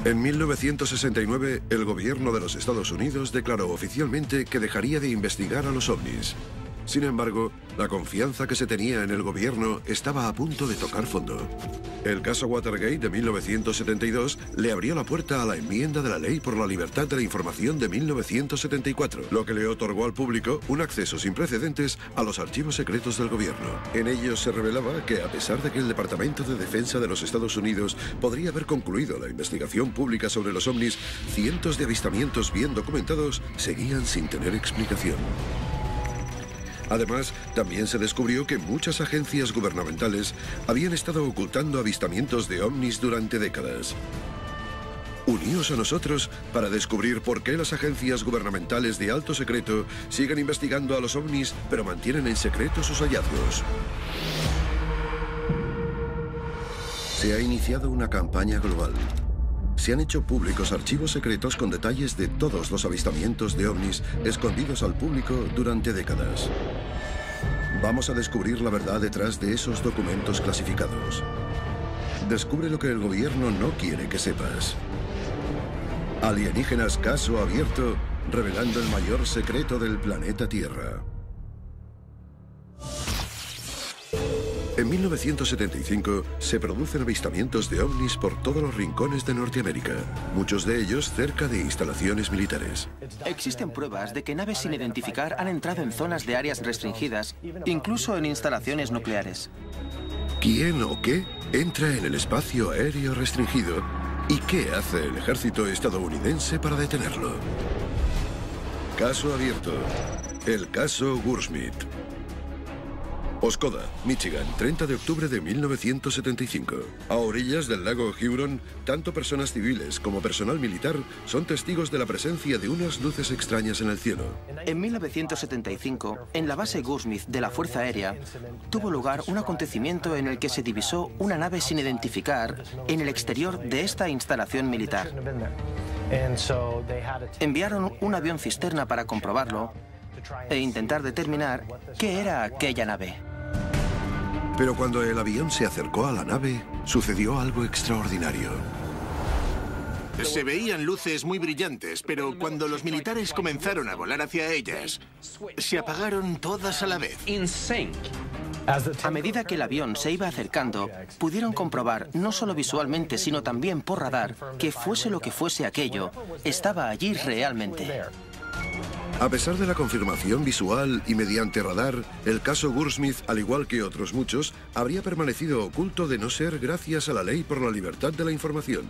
En 1969, el gobierno de los Estados Unidos declaró oficialmente que dejaría de investigar a los ovnis. Sin embargo, la confianza que se tenía en el gobierno estaba a punto de tocar fondo. El caso Watergate de 1972 le abrió la puerta a la enmienda de la Ley por la Libertad de la Información de 1974, lo que le otorgó al público un acceso sin precedentes a los archivos secretos del gobierno. En ellos se revelaba que, a pesar de que el Departamento de Defensa de los Estados Unidos podría haber concluido la investigación pública sobre los ovnis, cientos de avistamientos bien documentados seguían sin tener explicación. Además, también se descubrió que muchas agencias gubernamentales habían estado ocultando avistamientos de ovnis durante décadas. Uníos a nosotros para descubrir por qué las agencias gubernamentales de alto secreto siguen investigando a los ovnis, pero mantienen en secreto sus hallazgos. Se ha iniciado una campaña global. Se han hecho públicos archivos secretos con detalles de todos los avistamientos de ovnis escondidos al público durante décadas. Vamos a descubrir la verdad detrás de esos documentos clasificados. Descubre lo que el gobierno no quiere que sepas. Alienígenas caso abierto, revelando el mayor secreto del planeta Tierra. En 1975 se producen avistamientos de ovnis por todos los rincones de Norteamérica, muchos de ellos cerca de instalaciones militares. Existen pruebas de que naves sin identificar han entrado en zonas de áreas restringidas, incluso en instalaciones nucleares. ¿Quién o qué entra en el espacio aéreo restringido? ¿Y qué hace el ejército estadounidense para detenerlo? Caso abierto. El caso Goursmit. Oscoda, Michigan, 30 de octubre de 1975. A orillas del lago Huron, tanto personas civiles como personal militar son testigos de la presencia de unas luces extrañas en el cielo. En 1975, en la base Goursmit de la Fuerza Aérea, tuvo lugar un acontecimiento en el que se divisó una nave sin identificar en el exterior de esta instalación militar. Enviaron un avión cisterna para comprobarlo e intentar determinar qué era aquella nave. Pero cuando el avión se acercó a la nave, sucedió algo extraordinario. Se veían luces muy brillantes, pero cuando los militares comenzaron a volar hacia ellas, se apagaron todas a la vez. A medida que el avión se iba acercando, pudieron comprobar, no solo visualmente, sino también por radar, que fuese lo que fuese aquello, estaba allí realmente. A pesar de la confirmación visual y mediante radar, el caso Goursmit, al igual que otros muchos, habría permanecido oculto de no ser gracias a la Ley por la Libertad de la Información.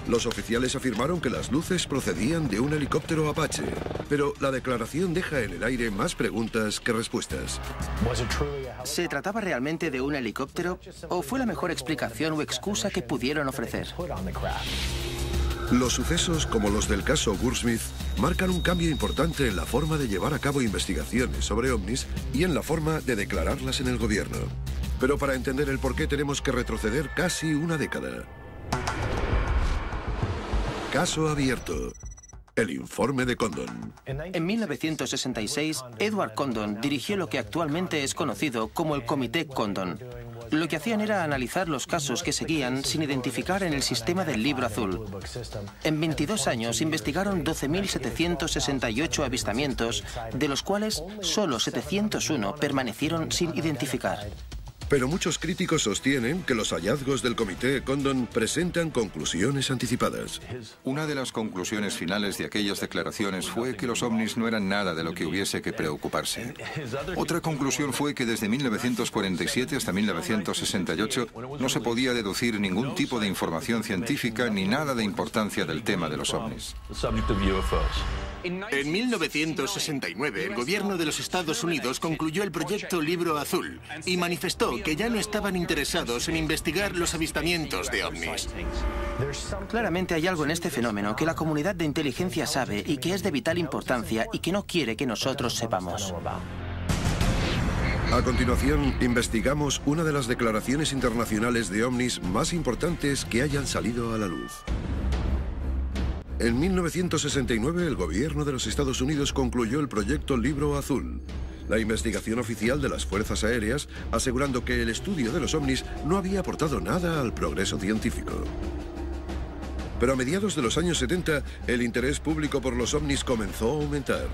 Los oficiales afirmaron que las luces procedían de un helicóptero Apache, pero la declaración deja en el aire más preguntas que respuestas. ¿Se trataba realmente de un helicóptero o fue la mejor explicación o excusa que pudieron ofrecer? Los sucesos, como los del caso Goursmit, marcan un cambio importante en la forma de llevar a cabo investigaciones sobre ovnis y en la forma de declararlas en el gobierno. Pero para entender el porqué tenemos que retroceder casi una década. Caso abierto. El informe de Condon. En 1966, Edward Condon dirigió lo que actualmente es conocido como el Comité Condon. Lo que hacían era analizar los casos que seguían sin identificar en el sistema del Libro Azul. En 22 años investigaron 12.768 avistamientos, de los cuales solo 701 permanecieron sin identificar. Pero muchos críticos sostienen que los hallazgos del Comité Condon presentan conclusiones anticipadas. Una de las conclusiones finales de aquellas declaraciones fue que los ovnis no eran nada de lo que hubiese que preocuparse. Otra conclusión fue que desde 1947 hasta 1968 no se podía deducir ningún tipo de información científica ni nada de importancia del tema de los ovnis. En 1969, el gobierno de los Estados Unidos concluyó el proyecto Libro Azul y manifestó que ya no estaban interesados en investigar los avistamientos de ovnis. Claramente hay algo en este fenómeno que la comunidad de inteligencia sabe y que es de vital importancia y que no quiere que nosotros sepamos. A continuación, investigamos una de las declaraciones internacionales de ovnis más importantes que hayan salido a la luz. En 1969, el gobierno de los Estados Unidos concluyó el proyecto Libro Azul, la investigación oficial de las fuerzas aéreas, asegurando que el estudio de los ovnis no había aportado nada al progreso científico. Pero a mediados de los años 70, el interés público por los ovnis comenzó a aumentar.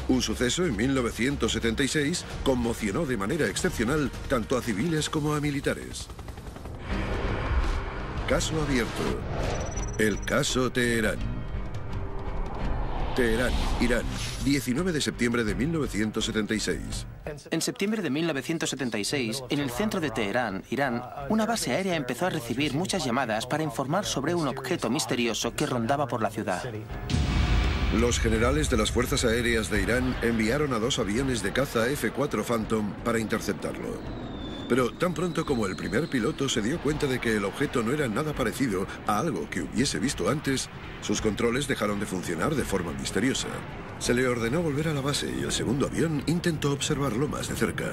Un suceso en 1976 conmocionó de manera excepcional tanto a civiles como a militares. Caso abierto. El caso Teherán. Teherán, Irán, 19 de septiembre de 1976. En septiembre de 1976, en el centro de Teherán, Irán, una base aérea empezó a recibir muchas llamadas para informar sobre un objeto misterioso que rondaba por la ciudad. Los generales de las Fuerzas Aéreas de Irán enviaron a 2 aviones de caza F-4 Phantom para interceptarlo. Pero tan pronto como el primer piloto se dio cuenta de que el objeto no era nada parecido a algo que hubiese visto antes, sus controles dejaron de funcionar de forma misteriosa. Se le ordenó volver a la base y el segundo avión intentó observarlo más de cerca.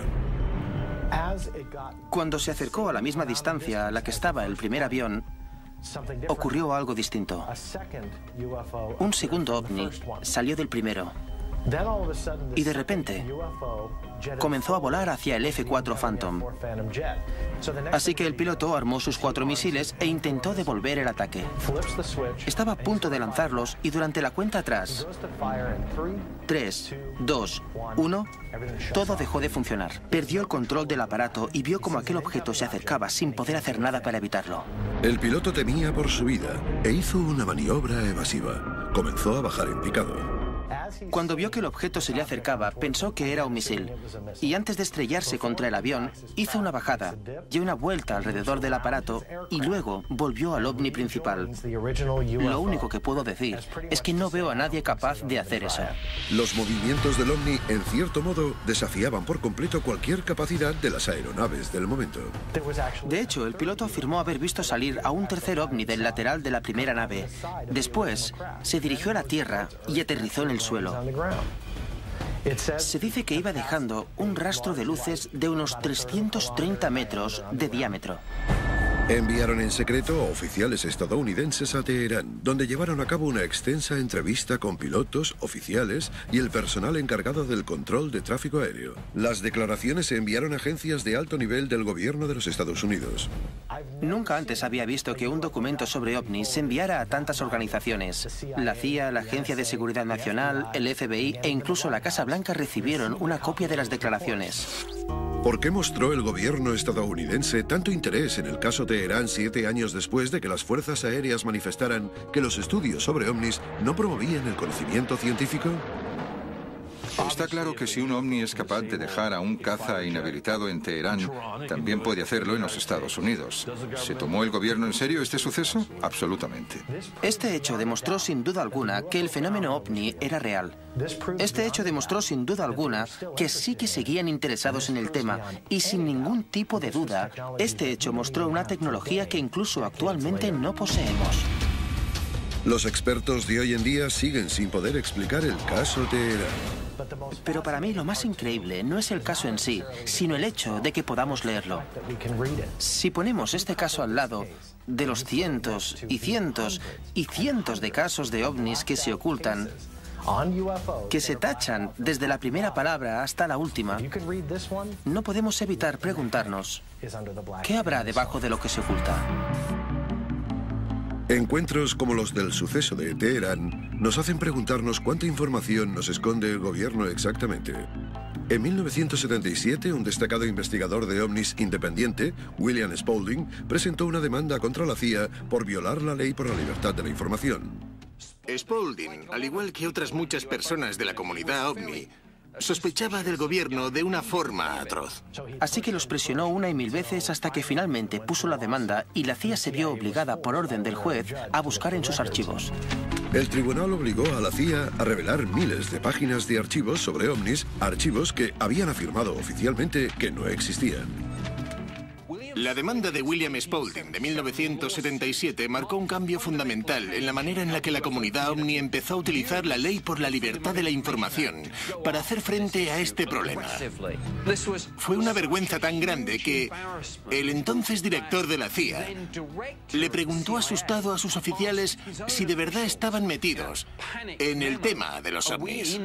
Cuando se acercó a la misma distancia a la que estaba el primer avión, ocurrió algo distinto. Un segundo ovni salió del primero y de repente comenzó a volar hacia el F-4 Phantom. Así que el piloto armó sus 4 misiles e intentó devolver el ataque. Estaba a punto de lanzarlos y durante la cuenta atrás, 3, 2, 1, todo dejó de funcionar. Perdió el control del aparato y vio como aquel objeto se acercaba sin poder hacer nada para evitarlo. El piloto temía por su vida e hizo una maniobra evasiva. Comenzó a bajar en picado. Cuando vio que el objeto se le acercaba, pensó que era un misil. Y antes de estrellarse contra el avión, hizo una bajada, dio una vuelta alrededor del aparato y luego volvió al ovni principal. Lo único que puedo decir es que no veo a nadie capaz de hacer eso. Los movimientos del ovni, en cierto modo, desafiaban por completo cualquier capacidad de las aeronaves del momento. De hecho, el piloto afirmó haber visto salir a un tercer ovni del lateral de la primera nave. Después, se dirigió a la Tierra y aterrizó en el suelo. Se dice que iba dejando un rastro de luces de unos 330 metros de diámetro. Enviaron en secreto a oficiales estadounidenses a Teherán, donde llevaron a cabo una extensa entrevista con pilotos, oficiales y el personal encargado del control de tráfico aéreo. Las declaraciones se enviaron a agencias de alto nivel del gobierno de los Estados Unidos. Nunca antes había visto que un documento sobre ovnis se enviara a tantas organizaciones. La CIA, la Agencia de Seguridad Nacional, el FBI e incluso la Casa Blanca recibieron una copia de las declaraciones. ¿Por qué mostró el gobierno estadounidense tanto interés en el caso Teherán 7 años después de que las fuerzas aéreas manifestaran que los estudios sobre ovnis no promovían el conocimiento científico? Está claro que si un ovni es capaz de dejar a un caza inhabilitado en Teherán, también puede hacerlo en los Estados Unidos. ¿Se tomó el gobierno en serio este suceso? Absolutamente. Este hecho demostró sin duda alguna que el fenómeno ovni era real. Este hecho demostró sin duda alguna que sí que seguían interesados en el tema y sin ningún tipo de duda, este hecho mostró una tecnología que incluso actualmente no poseemos. Los expertos de hoy en día siguen sin poder explicar el caso Teherán. Pero para mí lo más increíble no es el caso en sí, sino el hecho de que podamos leerlo. Si ponemos este caso al lado de los cientos y cientos y cientos de casos de ovnis que se ocultan, que se tachan desde la primera palabra hasta la última, no podemos evitar preguntarnos, ¿qué habrá debajo de lo que se oculta? Encuentros como los del suceso de Teherán nos hacen preguntarnos cuánta información nos esconde el gobierno exactamente. En 1977, un destacado investigador de ovnis independiente, William Spaulding, presentó una demanda contra la CIA por violar la ley por la libertad de la información. Spaulding, al igual que otras muchas personas de la comunidad ovni, sospechaba del gobierno de una forma atroz. Así que los presionó una y mil veces hasta que finalmente puso la demanda y la CIA se vio obligada por orden del juez a buscar en sus archivos. El tribunal obligó a la CIA a revelar miles de páginas de archivos sobre ovnis, archivos que habían afirmado oficialmente que no existían. La demanda de William Spaulding de 1977 marcó un cambio fundamental en la manera en la que la comunidad ovni empezó a utilizar la ley por la libertad de la información para hacer frente a este problema. Fue una vergüenza tan grande que el entonces director de la CIA le preguntó asustado a sus oficiales si de verdad estaban metidos en el tema de los ovnis.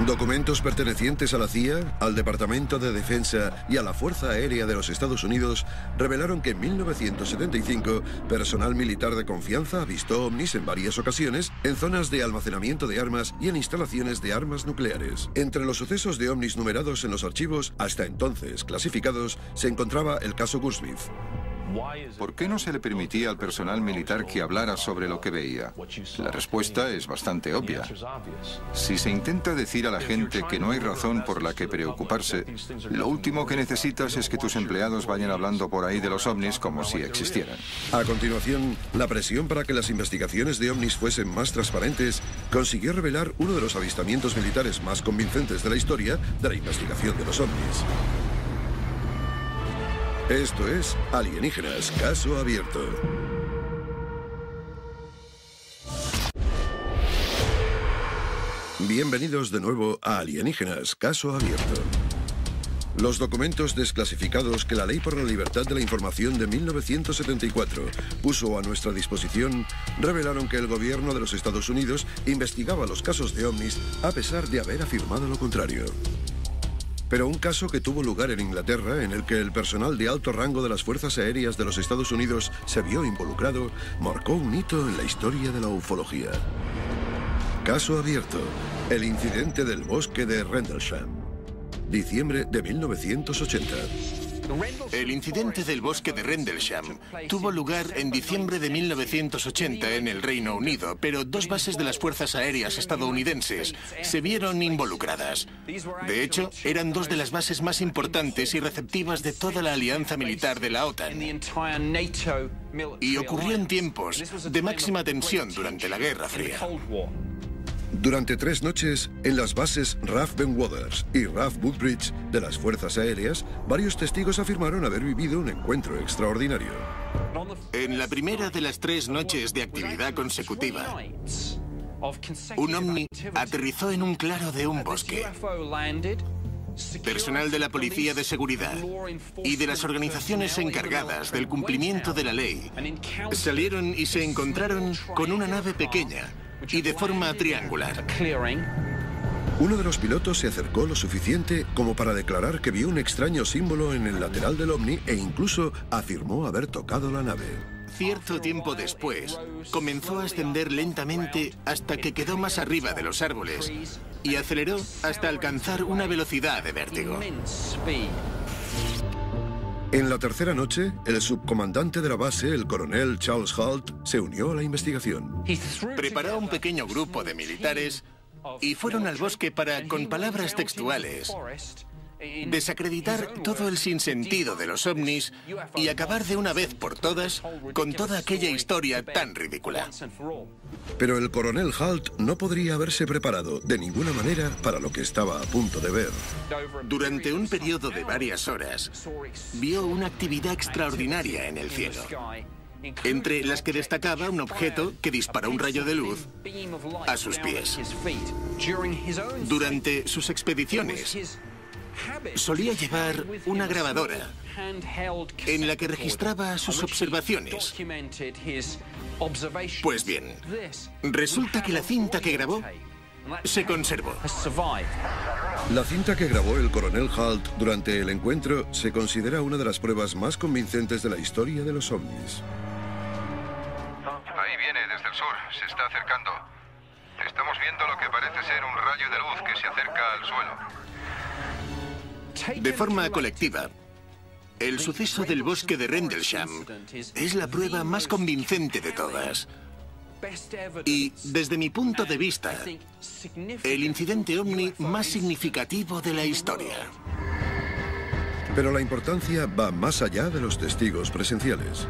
Documentos pertenecientes a la CIA, al Departamento de Defensa y a la Fuerza Aérea de los Estados Unidos revelaron que en 1975 personal militar de confianza avistó ovnis en varias ocasiones en zonas de almacenamiento de armas y en instalaciones de armas nucleares. Entre los sucesos de ovnis numerados en los archivos, hasta entonces clasificados, se encontraba el caso Goursmith. ¿Por qué no se le permitía al personal militar que hablara sobre lo que veía? La respuesta es bastante obvia. Si se intenta decir a la gente que no hay razón por la que preocuparse, lo último que necesitas es que tus empleados vayan hablando por ahí de los ovnis como si existieran. A continuación, la presión para que las investigaciones de ovnis fuesen más transparentes consiguió revelar uno de los avistamientos militares más convincentes de la historia de la investigación de los ovnis. Esto es Alienígenas, caso abierto. Bienvenidos de nuevo a Alienígenas, caso abierto. Los documentos desclasificados que la Ley por la Libertad de la Información de 1974 puso a nuestra disposición revelaron que el gobierno de los Estados Unidos investigaba los casos de ovnis a pesar de haber afirmado lo contrario. Pero un caso que tuvo lugar en Inglaterra, en el que el personal de alto rango de las Fuerzas Aéreas de los Estados Unidos se vio involucrado, marcó un hito en la historia de la ufología. Caso abierto: el incidente del bosque de Rendlesham. Diciembre de 1980. El incidente del bosque de Rendlesham tuvo lugar en diciembre de 1980 en el Reino Unido, pero dos bases de las Fuerzas Aéreas estadounidenses se vieron involucradas. De hecho, eran dos de las bases más importantes y receptivas de toda la alianza militar de la OTAN. Y ocurrió en tiempos de máxima tensión durante la Guerra Fría. Durante 3 noches, en las bases RAF Ben Waters y RAF Woodbridge de las Fuerzas Aéreas, varios testigos afirmaron haber vivido un encuentro extraordinario. En la primera de las 3 noches de actividad consecutiva, un ovni aterrizó en un claro de un bosque. Personal de la Policía de Seguridad y de las organizaciones encargadas del cumplimiento de la ley salieron y se encontraron con una nave pequeña y de forma triangular. Uno de los pilotos se acercó lo suficiente como para declarar que vio un extraño símbolo en el lateral del ovni e incluso afirmó haber tocado la nave. Cierto tiempo después, comenzó a ascender lentamente hasta que quedó más arriba de los árboles y aceleró hasta alcanzar una velocidad de vértigo. En la tercera noche, el subcomandante de la base, el coronel Charles Halt, se unió a la investigación. Preparó un pequeño grupo de militares y fueron al bosque para, con palabras textuales, desacreditar todo el sinsentido de los ovnis y acabar de una vez por todas con toda aquella historia tan ridícula. Pero el coronel Halt no podría haberse preparado de ninguna manera para lo que estaba a punto de ver. Durante un periodo de varias horas, vio una actividad extraordinaria en el cielo, entre las que destacaba un objeto que disparó un rayo de luz a sus pies. Durante sus expediciones, solía llevar una grabadora en la que registraba sus observaciones. Pues bien, resulta que la cinta que grabó se conservó. La cinta que grabó el coronel Halt durante el encuentro se considera una de las pruebas más convincentes de la historia de los ovnis. Ahí viene desde el sur, se está acercando. Estamos viendo lo que parece ser un rayo de luz que se acerca al suelo. De forma colectiva, el suceso del bosque de Rendlesham es la prueba más convincente de todas. Y, desde mi punto de vista, el incidente ovni más significativo de la historia. Pero la importancia va más allá de los testigos presenciales.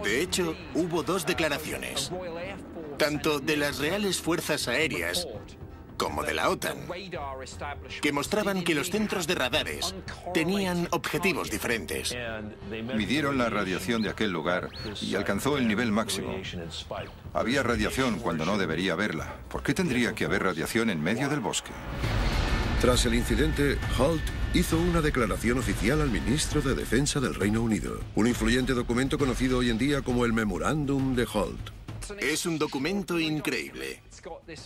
De hecho, hubo 2 declaraciones, tanto de las reales fuerzas aéreas como de la OTAN, que mostraban que los centros de radares tenían objetivos diferentes. Midieron la radiación de aquel lugar y alcanzó el nivel máximo. Había radiación cuando no debería haberla. ¿Por qué tendría que haber radiación en medio del bosque? Tras el incidente, Halt hizo una declaración oficial al ministro de Defensa del Reino Unido, un influyente documento conocido hoy en día como el Memorándum de Halt. Es un documento increíble.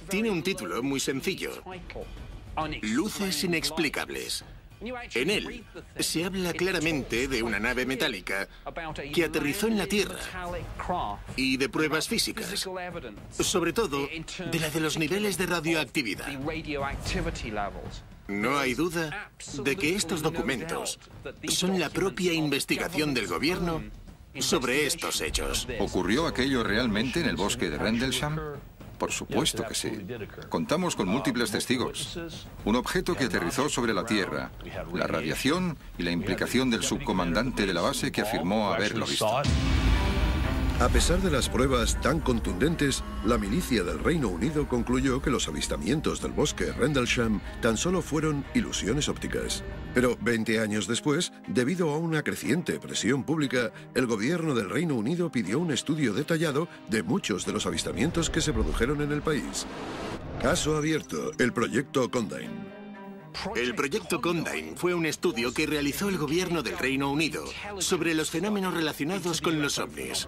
Tiene un título muy sencillo: Luces inexplicables. En él se habla claramente de una nave metálica que aterrizó en la Tierra y de pruebas físicas, sobre todo de la de los niveles de radioactividad. No hay duda de que estos documentos son la propia investigación del gobierno sobre estos hechos. ¿Ocurrió aquello realmente en el bosque de Rendlesham? Por supuesto que sí. Contamos con múltiples testigos. Un objeto que aterrizó sobre la Tierra, la radiación y la implicación del subcomandante de la base que afirmó haberlo visto. A pesar de las pruebas tan contundentes, la milicia del Reino Unido concluyó que los avistamientos del bosque Rendlesham tan solo fueron ilusiones ópticas. Pero 20 años después, debido a una creciente presión pública, el gobierno del Reino Unido pidió un estudio detallado de muchos de los avistamientos que se produjeron en el país. Caso abierto, el proyecto Condign. El proyecto Condign fue un estudio que realizó el gobierno del Reino Unido sobre los fenómenos relacionados con los ovnis.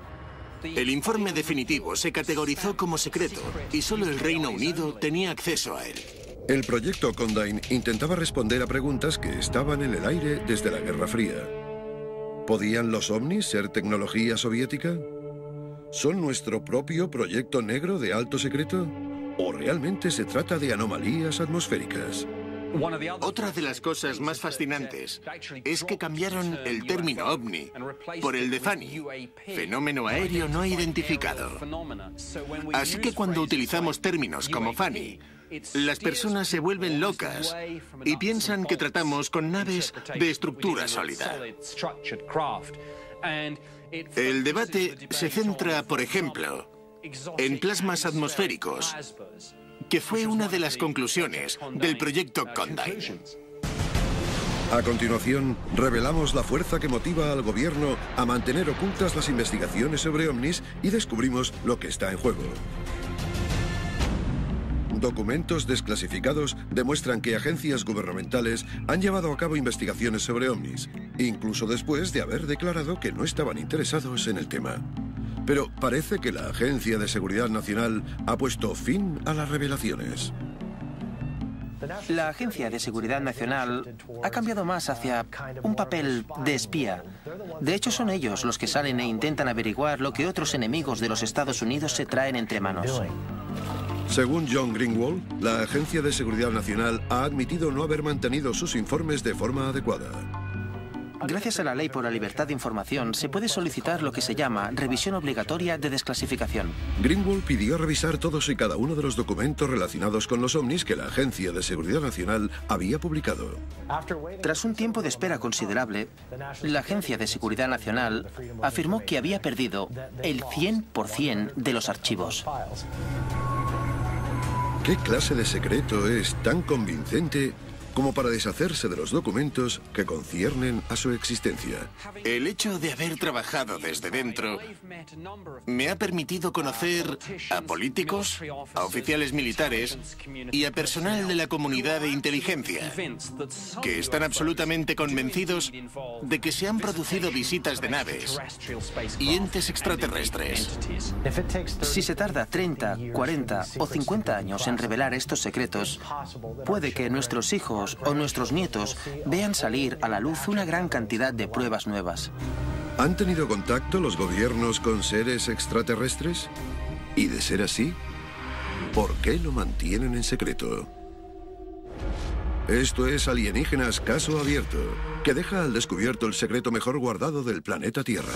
El informe definitivo se categorizó como secreto y solo el Reino Unido tenía acceso a él. El proyecto Condign intentaba responder a preguntas que estaban en el aire desde la Guerra Fría. ¿Podían los ovnis ser tecnología soviética? ¿Son nuestro propio proyecto negro de alto secreto? ¿O realmente se trata de anomalías atmosféricas? Otra de las cosas más fascinantes es que cambiaron el término ovni por el de FANI, fenómeno aéreo no identificado. Así que cuando utilizamos términos como FANI, las personas se vuelven locas y piensan que tratamos con naves de estructura sólida. El debate se centra, por ejemplo, en plasmas atmosféricos, que fue una de las conclusiones del proyecto Condign. A continuación, revelamos la fuerza que motiva al gobierno a mantener ocultas las investigaciones sobre ovnis y descubrimos lo que está en juego. Documentos desclasificados demuestran que agencias gubernamentales han llevado a cabo investigaciones sobre ovnis, incluso después de haber declarado que no estaban interesados en el tema. Pero parece que la Agencia de Seguridad Nacional ha puesto fin a las revelaciones. La Agencia de Seguridad Nacional ha cambiado más hacia un papel de espía. De hecho, son ellos los que salen e intentan averiguar lo que otros enemigos de los Estados Unidos se traen entre manos. Según John Greenwald, la Agencia de Seguridad Nacional ha admitido no haber mantenido sus informes de forma adecuada. Gracias a la Ley por la Libertad de Información, se puede solicitar lo que se llama revisión obligatoria de desclasificación. Greenwald pidió revisar todos y cada uno de los documentos relacionados con los ovnis que la Agencia de Seguridad Nacional había publicado. Tras un tiempo de espera considerable, la Agencia de Seguridad Nacional afirmó que había perdido el 100% de los archivos. ¿Qué clase de secreto es tan convincente como para deshacerse de los documentos que conciernen a su existencia? El hecho de haber trabajado desde dentro me ha permitido conocer a políticos, a oficiales militares y a personal de la comunidad de inteligencia, que están absolutamente convencidos de que se han producido visitas de naves y entes extraterrestres. Si se tarda 30, 40 o 50 años en revelar estos secretos, puede que nuestros hijos o nuestros nietos vean salir a la luz una gran cantidad de pruebas nuevas. ¿Han tenido contacto los gobiernos con seres extraterrestres? Y de ser así, ¿por qué lo mantienen en secreto? Esto es Alienígenas Caso Abierto, que deja al descubierto el secreto mejor guardado del planeta Tierra.